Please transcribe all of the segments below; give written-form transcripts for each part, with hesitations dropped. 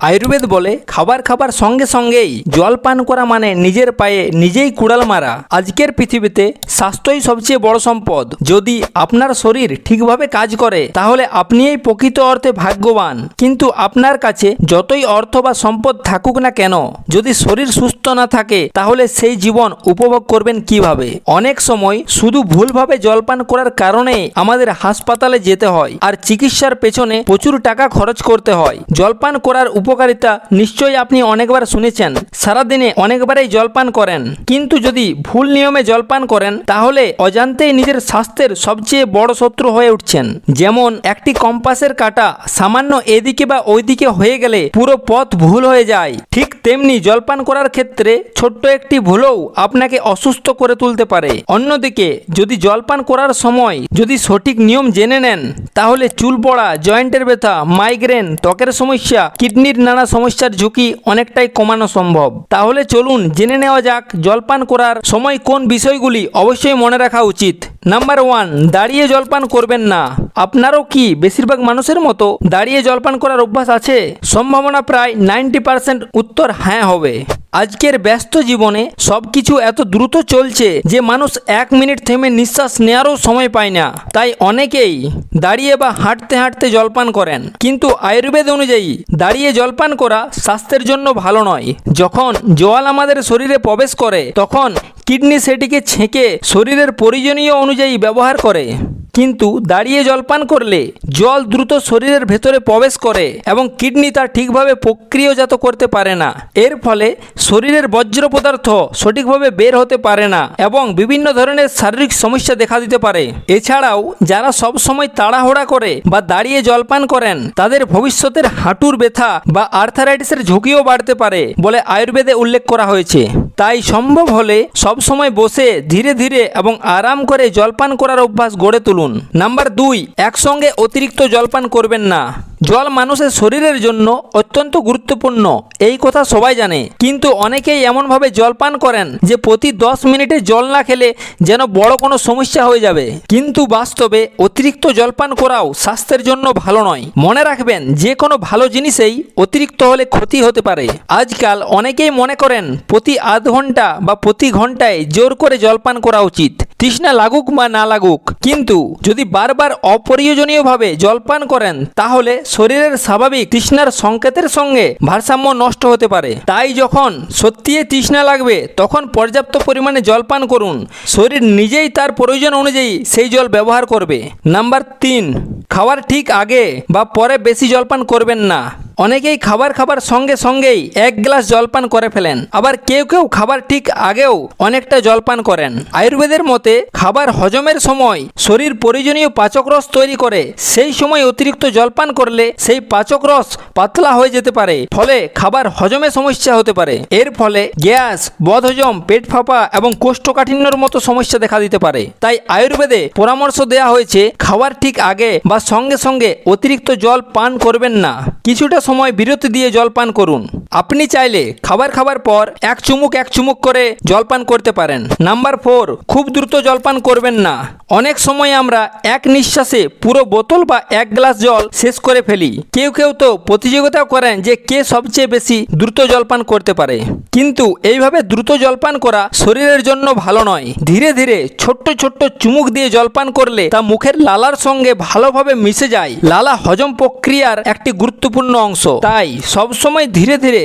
আয়ুর্বেদ বলে খাবার সঙ্গে সঙ্গেই জল পান করা মানে নিজের পায়ে নিজেই কুড়াল মারা। আজকের পৃথিবীতে স্বাস্থ্যই সবচেয়ে বড় সম্পদ। যদি আপনার শরীর ঠিকভাবে কাজ করে তাহলে আপনি এই প্রকৃত অর্থে ভাগ্যবান। কিন্তু আপনার কাছে যতই অর্থ বা সম্পদ থাকুক না কেন, যদি শরীর সুস্থ না থাকে তাহলে সেই জীবন উপভোগ করবেন কিভাবে? অনেক সময় শুধু ভুলভাবে জলপান করার কারণে আমাদের হাসপাতালে যেতে হয় আর চিকিৎসার পেছনে প্রচুর টাকা খরচ করতে হয়। জলপান করার উপকারিতা নিশ্চয়ই আপনি অনেকবার শুনেছেন। সারাদিনে অনেকবারই জলপান করেন, কিন্তু যদি ভুল নিয়মে জলপান করেন তাহলে অজান্তেই নিজের স্বাস্থ্যের সবচেয়ে বড় শত্রু হয়ে উঠছেন। যেমন একটি কম্পাসের কাঁটা সামান্য এদিকে বা ওইদিকে হয়ে গেলে পুরো পথ ভুল হয়ে যায়, ঠিক তেমনি জলপান করার ক্ষেত্রে ছোট্ট একটি ভুলও আপনাকে অসুস্থ করে তুলতে পারে। অন্যদিকে যদি জলপান করার সময় যদি সঠিক নিয়ম জেনে নেন তাহলে চুল পড়া, জয়েন্টের ব্যথা, মাইগ্রেন, ত্বকের সমস্যা, কিডনির নানা সমস্যার ঝুঁকি অনেকটাই কমানো সম্ভব। তাহলে চলুন জেনে নেওয়া যাক জলপান করার সময় কোন বিষয়গুলি অবশ্যই মনে রাখা উচিত। নাম্বার 1, দাঁড়িয়ে জলপান করবেন না। আপনারও কি বেশিরভাগ মানুষের মতো দাঁড়িয়ে জলপান করার অভ্যাস আছে? সম্ভাবনা প্রায় 90% উত্তর হ্যাঁ হবে। আজকের ব্যস্ত জীবনে সবকিছু এত দ্রুত চলছে যে মানুষ 1 মিনিট থেমে নিঃশ্বাস নেওয়ারও সময় পায় না। তাই অনেকেই দাঁড়িয়ে বা হাঁটতে হাঁটতে জলপান করেন, কিন্তু আয়ুর্বেদ অনুযায়ী দাঁড়িয়ে জলপান করা স্বাস্থ্যের জন্য ভালো নয়। যখন জল আমাদের শরীরে প্রবেশ করে তখন কিডনি সেটিকে ছেঁকে শরীরের প্রয়োজনীয় অনুযায়ী ব্যবহার করে, কিন্তু দাঁড়িয়ে জলপান করলে জল দ্রুত শরীরের ভেতরে প্রবেশ করে এবং কিডনি তা ঠিকভাবে প্রক্রিয়াজাত করতে পারে না। এর ফলে শরীরের বর্জ্য পদার্থ সঠিকভাবে বের হতে পারে না এবং বিভিন্ন ধরনের শারীরিক সমস্যা দেখা দিতে পারে। এছাড়াও যারা সব সময় তাড়াহুড়া করে বা দাঁড়িয়ে জলপান করেন তাদের ভবিষ্যতের হাঁটুর ব্যথা বা আর্থারাইটিসের ঝুঁকিও বাড়তে পারে বলে আয়ুর্বেদে উল্লেখ করা হয়েছে। তাই সম্ভব হলে সব সময় বসে ধীরে ধীরে এবং আরাম করে জলপান করার অভ্যাস গড়ে তুলুন। নাম্বার 2, একসঙ্গে অতিরিক্ত জলপান করবেন না। জল মানুষের শরীরের জন্য অত্যন্ত গুরুত্বপূর্ণ, এই কথা সবাই জানে, কিন্তু অনেকেই এমনভাবে জলপান করেন যে প্রতি 10 মিনিটে জল না খেলে যেন বড় কোনো সমস্যা হয়ে যাবে। কিন্তু বাস্তবে অতিরিক্ত জলপান করাও স্বাস্থ্যের জন্য ভালো নয়। মনে রাখবেন, যে কোনো ভালো জিনিসেই অতিরিক্ত হলে ক্ষতি হতে পারে। আজকাল অনেকেই মনে করেন প্রতি আধ ঘন্টা বা প্রতি ঘন্টায় জোর করে জলপান করা উচিত, তৃষ্ণা লাগুক বা না লাগুক। কিন্তু যদি বারবার অপ্রয়োজনীয়ভাবে জলপান করেন তাহলে শরীরের স্বাভাবিক তৃষ্ণার সংকেতের সঙ্গে ভারসাম্য নষ্ট হতে পারে। তাই যখন সত্যিই তৃষ্ণা লাগবে তখন পর্যাপ্ত পরিমাণে জলপান করুন। শরীর নিজেই তার প্রয়োজন অনুযায়ী সেই জল ব্যবহার করবে। নাম্বার 3, খাওয়ার ঠিক আগে বা পরে বেশি জলপান করবেন না। অনেকেই খাবার সঙ্গে সঙ্গেই 1 গ্লাস জলপান করে ফেলেন, আবার কেউ খাবার ঠিক আগেও অনেকটা জলপান করেন। আয়ুর্বেদের মতে খাবার হজমের সময় শরীর প্রয়োজনীয় পাচকরস তৈরি করে, সেই সময় অতিরিক্ত জলপান করলে সেই পাচকরস পাতলা হয়ে যেতে পারে, ফলে খাবার হজমে সমস্যা হতে পারে। এর ফলে গ্যাস, বদহজম, পেট ফাঁপা এবং কোষ্ঠকাঠিন্যর মতো সমস্যা দেখা দিতে পারে। তাই আয়ুর্বেদে পরামর্শ দেওয়া হয়েছে খাবার ঠিক আগে বা সঙ্গে সঙ্গে অতিরিক্ত জল পান করবেন না, কিছুটা সময় বিরতি দিয়ে জলপান করুন। আপনি চাইলে খাবার পর এক চুমুক করে জলপান করতে পারেন। নাম্বার 4, খুব দ্রুত জলপান করবেন না। অনেক সময় আমরা এক নিঃশ্বাসে পুরো বোতল বা 1 গ্লাস জল শেষ করে ফেলি। কেউ তো প্রতিযোগিতাও করেন যে কে সবচেয়ে বেশি দ্রুত জলপান করতে পারে, কিন্তু এইভাবে দ্রুত জলপান করা শরীরের জন্য ভালো নয়। ধীরে ধীরে ছোট্ট চুমুক দিয়ে জলপান করলে তা মুখের লালার সঙ্গে ভালোভাবে মিশে যায়। লালা হজম প্রক্রিয়ার একটি গুরুত্বপূর্ণ অংশ। তাই সবসময় ধীরে ধীরে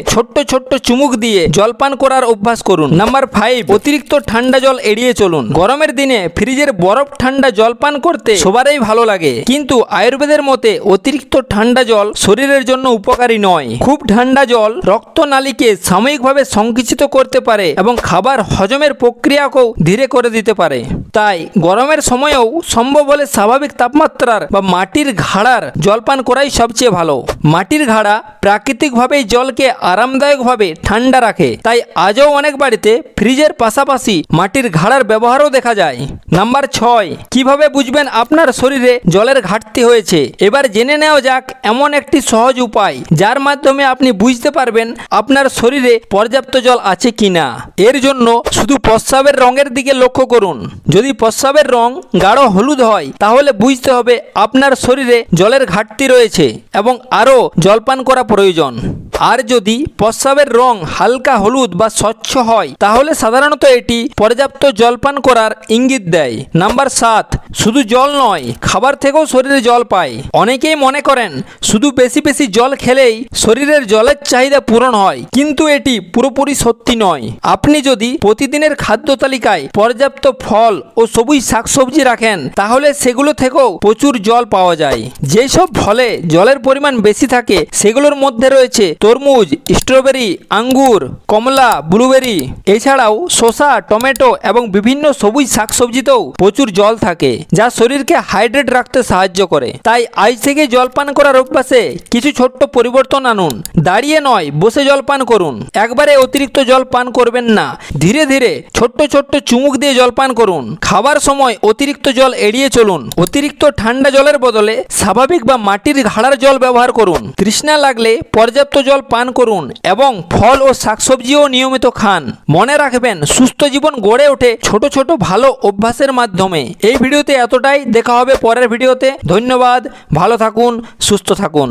ছোট্ট চুমুক দিয়ে জলপান করার অভ্যাস করুন। নাম্বার 5, অতিরিক্ত ঠান্ডা জল এড়িয়ে চলুন। গরমের দিনে ফ্রিজের বরফ ঠান্ডা জল পান করতে সবারই ভালো লাগে, কিন্তু আয়ুর্বেদের মতে অতিরিক্ত ঠান্ডা জল শরীরের জন্য উপকারী নয়। খুব ঠান্ডা জল রক্তনালীকে সাময়িকভাবে সংকুচিত করতে পারে এবং খাবার হজমের প্রক্রিয়াকেও ধীরে করে দিতে পারে। তাই গরমের সময়েও সম্ভব হলে স্বাভাবিক তাপমাত্রার বা মাটির ঘাড়ার জলপান করাই সবচেয়ে ভালো। মাটির ঘাড়া প্রাকৃতিকভাবেই জলকে আরামদায়কভাবে ঠান্ডা রাখে, তাই আজও অনেক বাড়িতে ফ্রিজের পাশাপাশি মাটির ঘাড়ার ব্যবহারও দেখা যায়। নাম্বার 6, কিভাবে বুঝবেন আপনার শরীরে জলের ঘাটতি হয়েছে? এবার জেনে নেওয়া যাক এমন একটি সহজ উপায় যার মাধ্যমে আপনি বুঝতে পারবেন আপনার শরীরে পর্যাপ্ত জল আছে কিনা। এর জন্য শুধু প্রস্রাবের রঙের দিকে লক্ষ্য করুন। যদি প্রস্রাবের রং গাঢ় হলুদ হয় তাহলে বুঝতে হবে আপনার শরীরে জলের ঘাটতি রয়েছে এবং আরও জলপান করা প্রয়োজন। আর যদি প্রস্রাবের রং হালকা হলুদ বা স্বচ্ছ হয় তাহলে সাধারণত এটি পর্যাপ্ত জল পান করার ইঙ্গিত দেয়। নাম্বার 7, শুধু জল নয়, খাবার থেকেও শরীরে জল পায়। অনেকেই মনে করেন শুধু বেশি বেশি জল খেলেই শরীরের জলের চাহিদা পূরণ হয়, কিন্তু এটি পুরোপুরি সত্যি নয়। আপনি যদি প্রতিদিনের খাদ্য তালিকায় পর্যাপ্ত ফল ও সবুজ শাকসবজি রাখেন তাহলে সেগুলো থেকেও প্রচুর জল পাওয়া যায়। যেসব ফলে জলের পরিমাণ বেশি থাকে সেগুলোর মধ্যে রয়েছে তরমুজ, স্ট্রবেরি, আঙ্গুর, কমলা, ব্লুবেরি। এছাড়াও শসা, টমেটো এবং বিভিন্ন সবুজ শাকসবজিতেও প্রচুর জল থাকে, যা শরীরকে হাইড্রেট রাখতে সাহায্য করে। তাই আজ থেকে জল পান করার অভ্যাসে কিছু ছোট্ট পরিবর্তন আনুন। দাঁড়িয়ে নয়, বসে জল পান করুন। একবারে অতিরিক্ত জল পান করবেন না, ধীরে ধীরে ছোট্ট ছোট্ট চুমুক দিয়ে জল পান করুন। খাবার সময় অতিরিক্ত জল এড়িয়ে চলুন। অতিরিক্ত ঠান্ডা জলের বদলে স্বাভাবিক বা মাটির ঘাড়ার জল ব্যবহার করুন। তৃষ্ণা লাগলে পর্যাপ্ত জল পান করুন এবং ফল ও শাকসবজিও নিয়মিত খান। মনে রাখবেন, সুস্থ জীবন গড়ে ওঠে ছোট ছোট ভালো অভ্যাসের মাধ্যমে। এই ভিডিওতে এতটাই, দেখা হবে পরের ভিডিওতে। ধন্যবাদ, ভালো থাকুন, সুস্থ থাকুন।